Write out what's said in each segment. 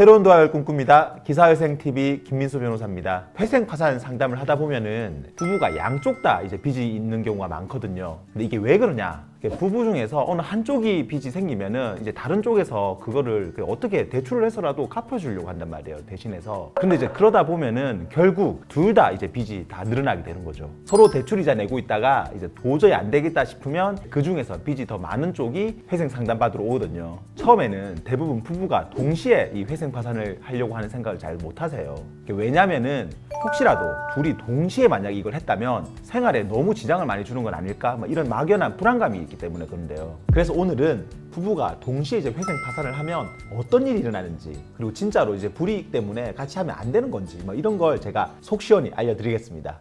새로운 도약을 꿈꿉니다. 기사회생TV 김민수 변호사입니다. 회생 파산 상담을 하다 보면은 부부가 양쪽 다 이제 빚이 있는 경우가 많거든요. 근데 이게 왜 그러냐? 부부 중에서 어느 한쪽이 빚이 생기면은 이제 다른 쪽에서 그거를 어떻게 대출을 해서라도 갚아주려고 한단 말이에요. 대신해서. 근데 이제 그러다 보면은 결국 둘 다 이제 빚이 다 늘어나게 되는 거죠. 서로 대출이자 내고 있다가 이제 도저히 안 되겠다 싶으면 그 중에서 빚이 더 많은 쪽이 회생 상담 받으러 오거든요. 처음에는 대부분 부부가 동시에 이 회생 파산을 하려고 하는 생각을 잘 못 하세요. 왜냐면은 혹시라도 둘이 동시에 만약 이걸 했다면 생활에 너무 지장을 많이 주는 건 아닐까? 이런 막연한 불안감이 있기 때문에 그런데요. 그래서 오늘은 부부가 동시에 이제 회생 파산을 하면 어떤 일이 일어나는지, 그리고 진짜로 이제 불이익 때문에 같이 하면 안 되는 건지 이런 걸 제가 속 시원히 알려드리겠습니다.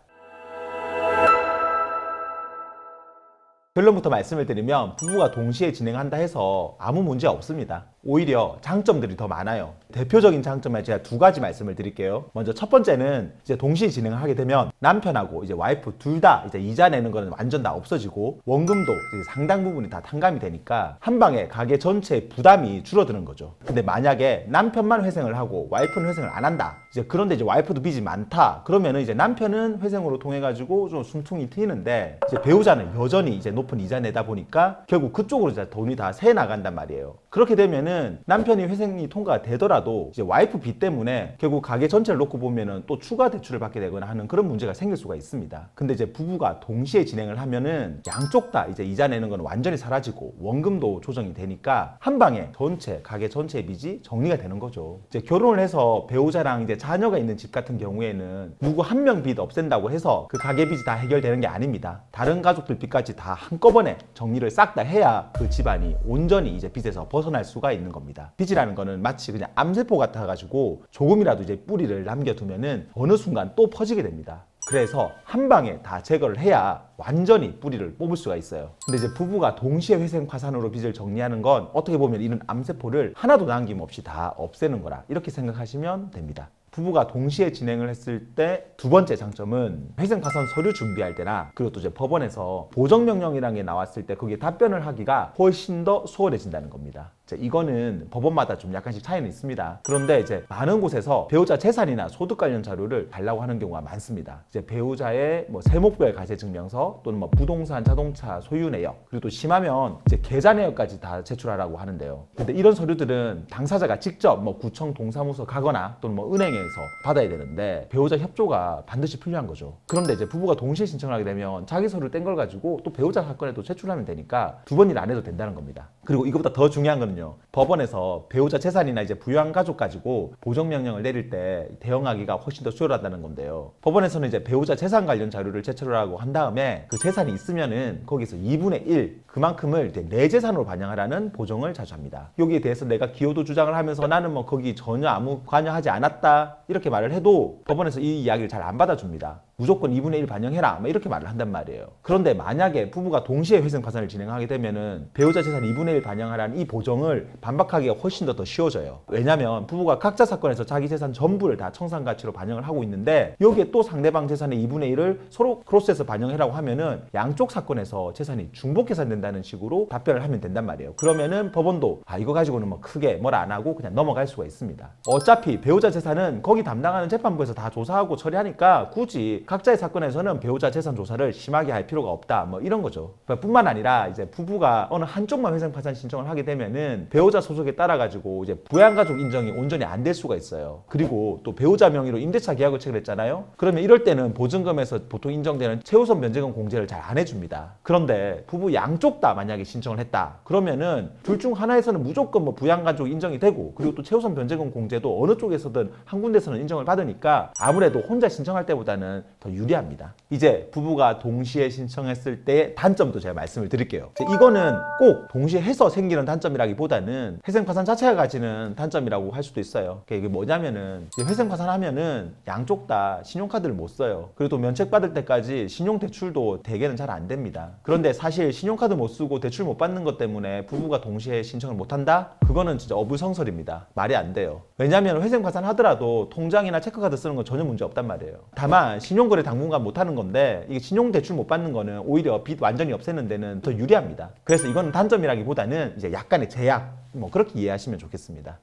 결론부터 말씀을 드리면 부부가 동시에 진행한다 해서 아무 문제 없습니다. 오히려 장점들이 더 많아요. 대표적인 장점을 제가 두 가지 말씀을 드릴게요. 먼저 첫 번째는 이제 동시에 진행을 하게 되면 남편하고 이제 와이프 둘 다 이제 이자 내는 거는 완전 다 없어지고 원금도 이제 상당 부분이 다 탕감이 되니까 한 방에 가게 전체의 부담이 줄어드는 거죠. 근데 만약에 남편만 회생을 하고 와이프는 회생을 안 한다. 이제 그런데 이제 와이프도 빚이 많다. 그러면은 이제 남편은 회생으로 통해 가지고 좀 숨통이 트이는데 이제 배우자는 여전히 이제 높은 이자 내다 보니까 결국 그쪽으로 이제 돈이 다 새 나간단 말이에요. 그렇게 되면은 남편이 회생이 통과가 되더라도 이제 와이프 빚 때문에 결국 가게 전체를 놓고 보면은 또 추가 대출을 받게 되거나 하는 그런 문제가 생길 수가 있습니다. 근데 이제 부부가 동시에 진행을 하면은 양쪽 다 이제 이자 내는 건 완전히 사라지고 원금도 조정이 되니까 한 방에 전체 가게 전체의 빚이 정리가 되는 거죠. 이제 결혼을 해서 배우자랑 이제 자녀가 있는 집 같은 경우에는 누구 한 명 빚 없앤다고 해서 그 가게 빚이 다 해결되는 게 아닙니다. 다른 가족들 빚까지 다 한꺼번에 정리를 싹 다 해야 그 집안이 온전히 이제 빚에서 벗어날 수가 있는 겁니다. 빚이라는 거는 마치 그냥 암세포 같아가지고 조금이라도 이제 뿌리를 남겨두면은 어느 순간 또 퍼지게 됩니다. 그래서 한 방에 다 제거를 해야 완전히 뿌리를 뽑을 수가 있어요. 근데 이제 부부가 동시에 회생 파산으로 빚을 정리하는 건 어떻게 보면 이런 암세포를 하나도 남김없이 다 없애는 거라 이렇게 생각하시면 됩니다. 부부가 동시에 진행을 했을 때 두 번째 장점은 회생 파산 서류 준비할 때나 그리고 또 이제 법원에서 보정명령이라는 게 나왔을 때 거기에 답변을 하기가 훨씬 더 수월해진다는 겁니다. 이거는 법원마다 좀 약간씩 차이는 있습니다. 그런데 이제 많은 곳에서 배우자 재산이나 소득 관련 자료를 달라고 하는 경우가 많습니다. 이제 배우자의 세목별 가세증명서 또는 부동산, 자동차 소유 내역, 그리고 또 심하면 이제 계좌 내역까지 다 제출하라고 하는데요. 근데 이런 서류들은 당사자가 직접 구청 동사무소 가거나 또는 은행에서 받아야 되는데 배우자 협조가 반드시 필요한 거죠. 그런데 이제 부부가 동시에 신청을 하게 되면 자기 서류 뗀 걸 가지고 또 배우자 사건에 또 제출하면 되니까 두 번 일 안 해도 된다는 겁니다. 그리고 이것보다 더 중요한 거는요. 법원에서 배우자 재산이나 이제 부유한 가족 가지고 보정명령을 내릴 때 대응하기가 훨씬 더 수월하다는 건데요. 법원에서는 이제 배우자 재산 관련 자료를 제출하라고 한 다음에 그 재산이 있으면은 거기서 2분의 1 그만큼을 이제 내 재산으로 반영하라는 보정을 자주 합니다. 여기에 대해서 내가 기여도 주장을 하면서 나는 거기 전혀 아무 관여하지 않았다 이렇게 말을 해도 법원에서 이 이야기를 잘 안 받아줍니다. 무조건 2분의 1 반영해라 이렇게 말을 한단 말이에요. 그런데 만약에 부부가 동시에 회생 파산을 진행하게 되면은 배우자 재산 2분의 1 반영하라는 이 보정을 반박하기가 훨씬 더 쉬워져요. 왜냐면 부부가 각자 사건에서 자기 재산 전부를 다 청산 가치로 반영을 하고 있는데 여기에 또 상대방 재산의 2분의 1을 서로 크로스해서 반영해라고 하면은 양쪽 사건에서 재산이 중복 계산된다는 식으로 답변을 하면 된단 말이에요. 그러면은 법원도 이거 가지고는 크게 뭐라 안 하고 그냥 넘어갈 수가 있습니다. 어차피 배우자 재산은 거기 담당하는 재판부에서 다 조사하고 처리하니까 굳이 각자의 사건에서는 배우자 재산 조사를 심하게 할 필요가 없다 이런 거죠. 뿐만 아니라 이제 부부가 어느 한쪽만 회생 파산 신청을 하게 되면은 배우자 소속에 따라 가지고 이제 부양가족 인정이 온전히 안 될 수가 있어요. 그리고 또 배우자 명의로 임대차 계약을 체결했잖아요. 그러면 이럴 때는 보증금에서 보통 인정되는 최우선 변제금 공제를 잘 안 해줍니다. 그런데 부부 양쪽 다 만약에 신청을 했다. 그러면은 둘 중 하나에서는 무조건 부양가족 인정이 되고 그리고 또 최우선 변제금 공제도 어느 쪽에서든 한 군데서는 인정을 받으니까 아무래도 혼자 신청할 때보다는 더 유리합니다. 이제 부부가 동시에 신청했을 때 단점도 제가 말씀을 드릴게요. 이거는 꼭 동시에 해서 생기는 단점이라기보다는 회생 파산 자체가 가지는 단점이라고 할 수도 있어요. 이게 뭐냐면은 회생 파산하면은 양쪽 다 신용카드를 못 써요. 그리고 또 면책 받을 때까지 신용 대출도 대개는 잘 안 됩니다. 그런데 사실 신용카드 못 쓰고 대출 못 받는 것 때문에 부부가 동시에 신청을 못 한다? 그거는 진짜 어불성설입니다. 말이 안 돼요. 왜냐하면 회생 파산 하더라도 통장이나 체크카드 쓰는 건 전혀 문제 없단 말이에요. 다만 신용거래 당분간 못 하는 건데 이게 신용대출 못 받는 거는 오히려 빚 완전히 없애는 데는 더 유리합니다. 그래서 이거는 단점이라기보다는 이제 약간의 제약 그렇게 이해하시면 좋겠습니다.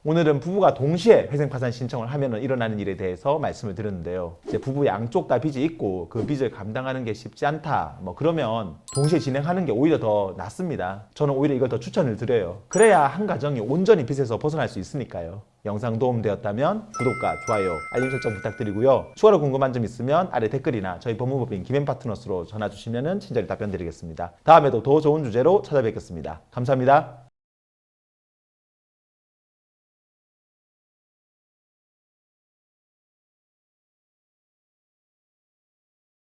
오늘은 부부가 동시에 회생파산 신청을 하면 일어나는 일에 대해서 말씀을 드렸는데요. 이제 부부 양쪽 다 빚이 있고 그 빚을 감당하는 게 쉽지 않다. 그러면 동시에 진행하는 게 오히려 더 낫습니다. 저는 오히려 이걸 더 추천을 드려요. 그래야 한 가정이 온전히 빚에서 벗어날 수 있으니까요. 영상 도움되었다면 구독과 좋아요, 알림 설정 부탁드리고요. 추가로 궁금한 점 있으면 아래 댓글이나 저희 법무법인 김앤파트너스로 전화 주시면 친절히 답변 드리겠습니다. 다음에도 더 좋은 주제로 찾아뵙겠습니다. 감사합니다.